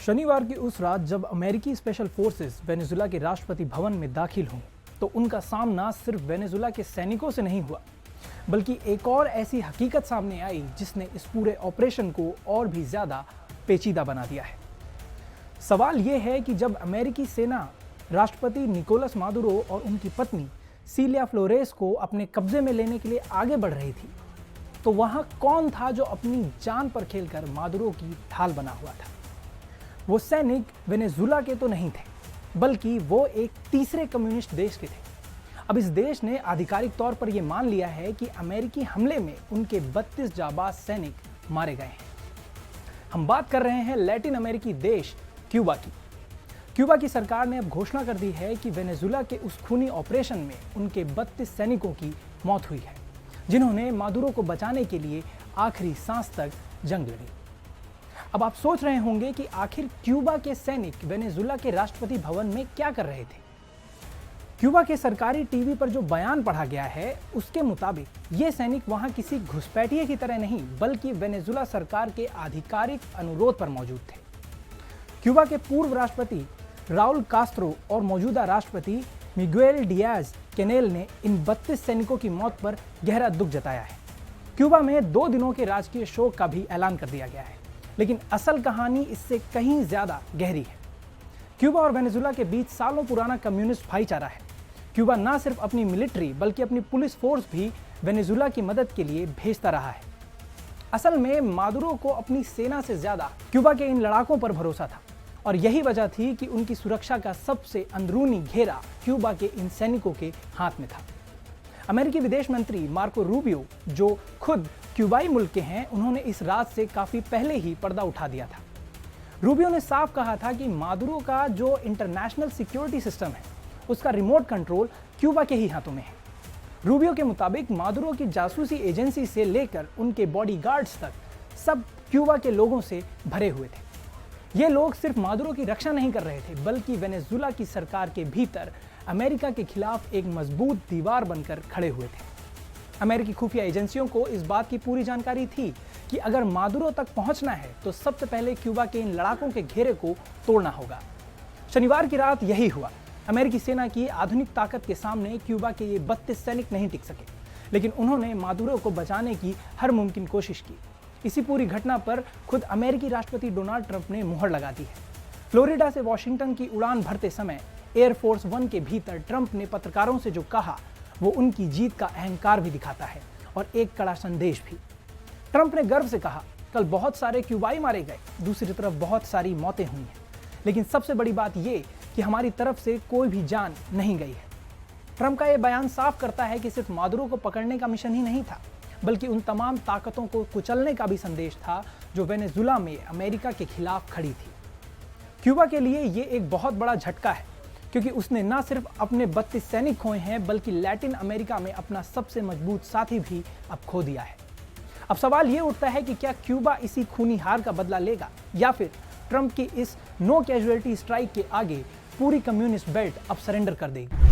शनिवार की उस रात जब अमेरिकी स्पेशल फोर्सेस वेनेजुला के राष्ट्रपति भवन में दाखिल हुई तो उनका सामना सिर्फ वेनेजुला के सैनिकों से नहीं हुआ, बल्कि एक और ऐसी हकीकत सामने आई जिसने इस पूरे ऑपरेशन को और भी ज्यादा पेचीदा बना दिया है। सवाल यह है कि जब अमेरिकी सेना राष्ट्रपति निकोलस मादुरो और उनकी पत्नी सीलिया फ्लोरेस को अपने कब्जे में लेने के लिए आगे बढ़ रही थी, तो वहां कौन था जो अपनी जान पर खेलकर मादुरो की ढाल बना हुआ था? वो सैनिक वेनेजुला के तो नहीं थे, बल्कि वो एक तीसरे कम्युनिस्ट देश के थे। अब इस देश ने आधिकारिक तौर पर यह मान लिया है कि अमेरिकी हमले में उनके 32 जाबाज सैनिक मारे गए हैं। हम बात कर रहे हैं लैटिन अमेरिकी देश क्यूबा की। क्यूबा की सरकार ने अब घोषणा कर दी है कि वेनेजुला के उस खूनी ऑपरेशन में उनके 32 सैनिकों की मौत हुई है, जिन्होंने मादुरो को बचाने के लिए आखिरी सांस तक जंग लड़ी। अब आप सोच रहे होंगे कि आखिर क्यूबा के सैनिक वेनेजुला के राष्ट्रपति भवन में क्या कर रहे थे? क्यूबा के सरकारी टीवी पर जो बयान पढ़ा गया है उसके मुताबिक ये सैनिक वहां किसी घुसपैठिए की तरह नहीं, बल्कि वेनेजुला सरकार के आधिकारिक अनुरोध पर मौजूद थे। क्यूबा के पूर्व राष्ट्रपति राउल कास्त्रो और मौजूदा राष्ट्रपति मिगुएल डियाज कैनेल ने इन 32 सैनिकों की मौत पर गहरा दुख जताया है। क्यूबा में 2 दिनों के राजकीय शोक का भी ऐलान कर दिया गया है, लेकिन असल कहानी इससे कहीं ज्यादा गहरी है। क्यूबा और वेनेजुला के बीच सालों पुराना कम्युनिस्ट भाईचारा है। क्यूबा न सिर्फ अपनी मिलिट्री बल्कि अपनी पुलिस फोर्स भी वेनेजुला की मदद के लिए भेजता रहा है। असल में मादुरो को अपनी सेना से ज्यादा क्यूबा के इन लड़ाकों पर भरोसा था, और यही वजह थी कि उनकी सुरक्षा का सबसे अंदरूनी घेरा क्यूबा के इन सैनिकों के हाथ में था। अमेरिकी विदेश मंत्री मार्को रूबियो, जो खुद क्यूबाई मुल्क के हैं, उन्होंने इस रात से काफी पहले ही पर्दा उठा दिया था। रूबियो ने साफ कहा था कि मादुरो का जो इंटरनेशनल सिक्योरिटी सिस्टम है उसका रिमोट कंट्रोल क्यूबा के ही हाथों में है। रूबियो के मुताबिक मादुरो की जासूसी एजेंसी से लेकर उनके बॉडीगार्ड्स तक सब क्यूबा के लोगों से भरे हुए थे। ये लोग सिर्फ मादुरो की रक्षा नहीं कर रहे थे, बल्कि वेनेजुला की सरकार के भीतर अमेरिका के खिलाफ एक मजबूत दीवार बनकर खड़े हुए थे। अमेरिकी खुफिया एजेंसियों को इस बात की पूरी जानकारी थी कि अगर मादुरो तक पहुंचना है तो सबसे पहले क्यूबा के इन लड़ाकों के घेरे को तोड़ना होगा। शनिवार की रात यही हुआ। अमेरिकी सेना की आधुनिक ताकत के सामने क्यूबा के ये 32 सैनिक नहीं टिक सके, लेकिन उन्होंने मादुरो को बचाने की हर मुमकिन कोशिश की। इसी पूरी घटना पर खुद अमेरिकी राष्ट्रपति डोनाल्ड ट्रंप ने मुहर लगा दी है। फ्लोरिडा से वॉशिंगटन की उड़ान भरते समय एयरफोर्स 1 के भीतर ट्रंप ने पत्रकारों से जो कहा वो उनकी जीत का अहंकार भी दिखाता है और एक कड़ा संदेश भी। ट्रंप ने गर्व से कहा, कल बहुत सारे क्यूबाई मारे गए, दूसरी तरफ बहुत सारी मौतें हुई हैं, लेकिन सबसे बड़ी बात ये कि हमारी तरफ से कोई भी जान नहीं गई है। ट्रंप का यह बयान साफ करता है कि सिर्फ मादुरो को पकड़ने का मिशन ही नहीं था, बल्कि उन तमाम ताकतों को कुचलने का भी संदेश था जो वेनेजुला में अमेरिका के खिलाफ खड़ी थी। क्यूबा के लिए ये एक बहुत बड़ा झटका है, क्योंकि उसने न सिर्फ अपने 32 सैनिक खोए हैं, बल्कि लैटिन अमेरिका में अपना सबसे मजबूत साथी भी अब खो दिया है। अब सवाल ये उठता है कि क्या क्यूबा इसी खूनी हार का बदला लेगा, या फिर ट्रंप की इस नो कैजुअलिटी स्ट्राइक के आगे पूरी कम्युनिस्ट बेल्ट अब सरेंडर कर देगी।